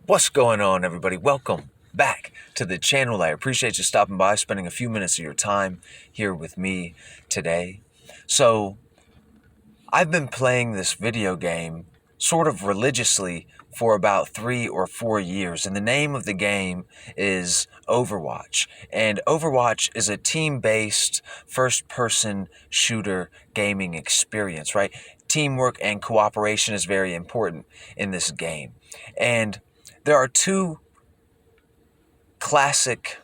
What's going on, everybody? Welcome back to the channel. I appreciate you stopping by, spending a few minutes of your time here with me today. So, I've been playing this video game sort of religiously for about 3 or 4 years, and the name of the game is Overwatch. And Overwatch is a team-based first-person shooter gaming experience, right? Teamwork and cooperation is very important in this game. And there are two classic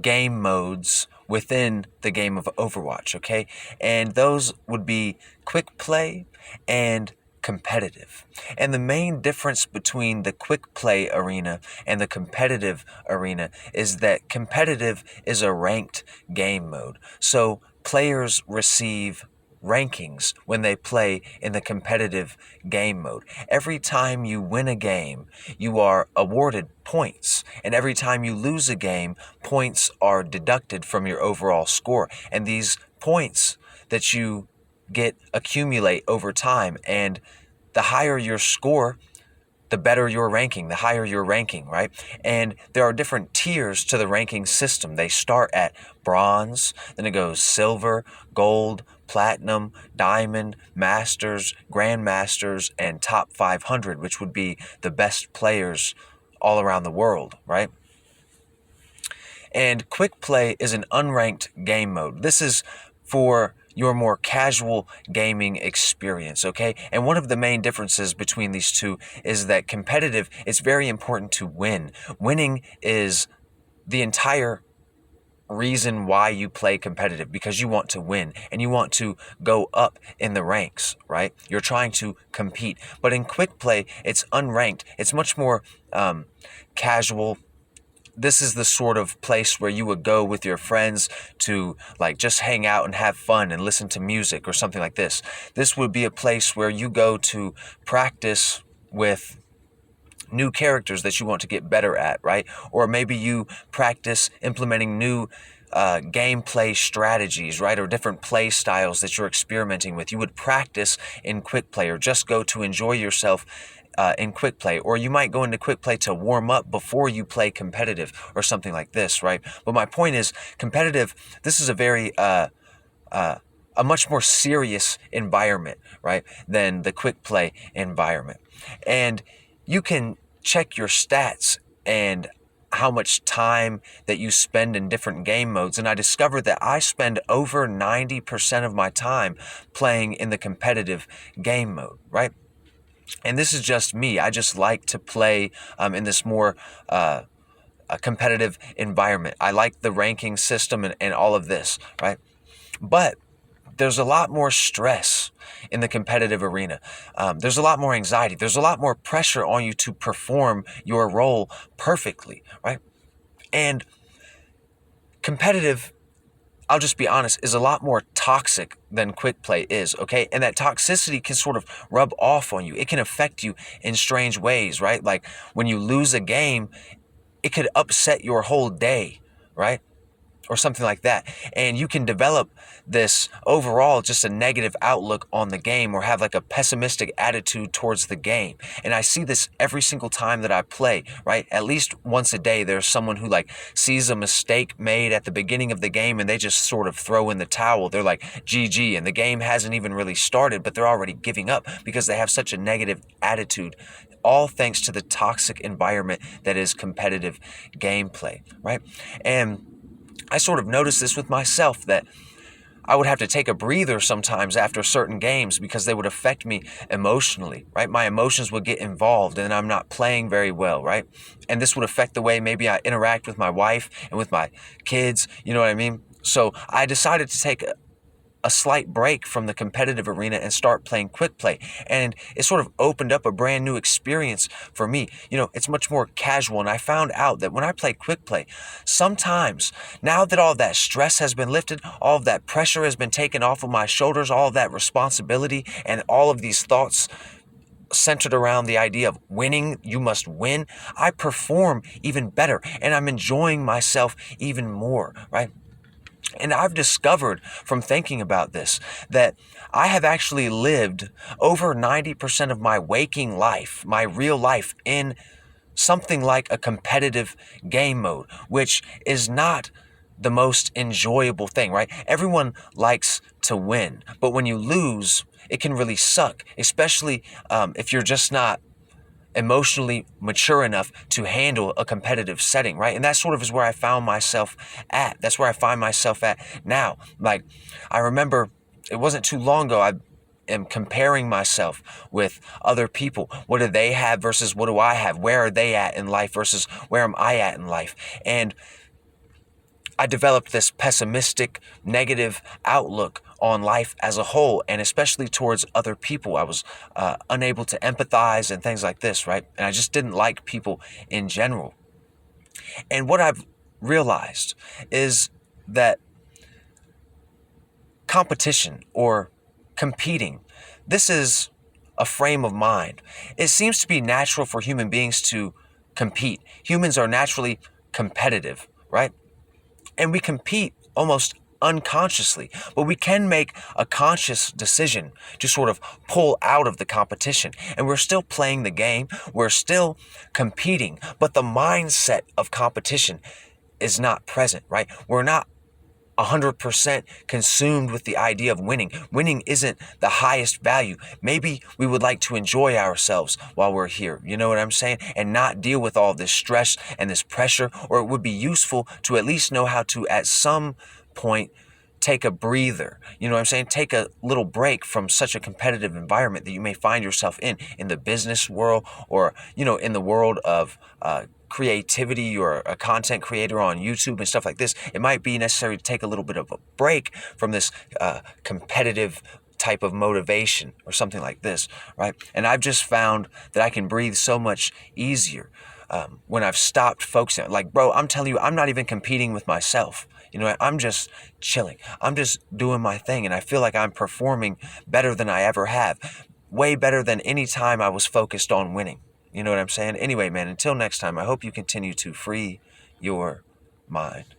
game modes within the game of Overwatch, okay? And those would be quick play and competitive. And the main difference between the quick play arena and the competitive arena is that competitive is a ranked game mode. So players receive rankings when they play in the competitive game mode. Every time you win a game, you are awarded points. And every time you lose a game, points are deducted from your overall score. And these points that you get accumulate over time. And the higher your score, the better your ranking, the higher your ranking, right? And there are different tiers to the ranking system. They start at bronze, then it goes silver, gold, platinum, diamond, masters, grandmasters, and top 500, which would be the best players all around the world, right? And quick play is an unranked game mode. This is for your more casual gaming experience, okay? And one of the main differences between these two is that competitive, it's very important to win. Winning is the entire reason why you play competitive, because you want to win and you want to go up in the ranks, right? You're trying to compete. But in quick play, it's unranked. It's much more casual. This is the sort of place where you would go with your friends to like just hang out and have fun and listen to music or something like this. This would be a place where you go to practice with new characters that you want to get better at, right? Or maybe you practice implementing new gameplay strategies, right? Or different play styles that you're experimenting with. You would practice in quick play or just go to enjoy yourself in quick play. Or you might go into quick play to warm up before you play competitive or something like this, right? But my point is, competitive, this is a very a much more serious environment, right, than the quick play environment. And you can check your stats and how much time that you spend in different game modes. And I discovered that I spend over 90% of my time playing in the competitive game mode, right? And this is just me. I just like to play in this more a competitive environment. I like the ranking system and all of this, right? But there's a lot more stress in the competitive arena. There's a lot more anxiety. There's a lot more pressure on you to perform your role perfectly, right? And competitive, I'll just be honest, is a lot more toxic than quick play is, okay? And that toxicity can sort of rub off on you. It can affect you in strange ways, right? Like when you lose a game, it could upset your whole day, right? Or something like that. And you can develop this overall just a negative outlook on the game or have like a pessimistic attitude towards the game. And I see this every single time that I play, right? At least once a day, there's someone who like sees a mistake made at the beginning of the game and they just sort of throw in the towel. They're like, GG, and the game hasn't even really started, but they're already giving up because they have such a negative attitude, all thanks to the toxic environment that is competitive gameplay, right? And I sort of noticed this with myself, that I would have to take a breather sometimes after certain games because they would affect me emotionally, right? My emotions would get involved and I'm not playing very well, right? And this would affect the way maybe I interact with my wife and with my kids, you know what I mean? So I decided to take a slight break from the competitive arena and start playing quick play. And it sort of opened up a brand new experience for me. You know, it's much more casual. And I found out that when I play quick play, sometimes now that all that stress has been lifted, all of that pressure has been taken off of my shoulders, all of that responsibility and all of these thoughts centered around the idea of winning, you must win, I perform even better and I'm enjoying myself even more, right? And I've discovered from thinking about this that I have actually lived over 90% of my waking life, my real life, in something like a competitive game mode, which is not the most enjoyable thing, right? Everyone likes to win, but when you lose, it can really suck, especially if you're just not emotionally mature enough to handle a competitive setting, right? And that sort of is where I found myself at. That's where I find myself at now. Like, I remember it wasn't too long ago, I am comparing myself with other people. What do they have versus what do I have? Where are they at in life versus where am I at in life? And I developed this pessimistic, negative outlook on life as a whole, and especially towards other people. I was unable to empathize and things like this, right? And I just didn't like people in general. And what I've realized is that competition or competing, this is a frame of mind. It seems to be natural for human beings to compete. Humans are naturally competitive, right? And we compete almost unconsciously, but we can make a conscious decision to sort of pull out of the competition. And we're still playing the game, we're still competing, but the mindset of competition is not present, right? We're not 100% consumed with the idea of winning. Winning isn't the highest value. Maybe we would like to enjoy ourselves while we're here. You know what I'm saying? And not deal with all this stress and this pressure, or it would be useful to at least know how to, at some point, take a breather. You know what I'm saying? Take a little break from such a competitive environment that you may find yourself in the business world, or, in the world of creativity. You're a content creator on YouTube and stuff like this. It might be necessary to take a little bit of a break from this competitive type of motivation or something like this, right? And I've just found that I can breathe so much easier when I've stopped focusing. Like, bro, I'm telling you, I'm not even competing with myself. I'm just chilling. I'm just doing my thing. And I feel like I'm performing better than I ever have. Way better than any time I was focused on winning. You know what I'm saying? Anyway, man, until next time, I hope you continue to free your mind.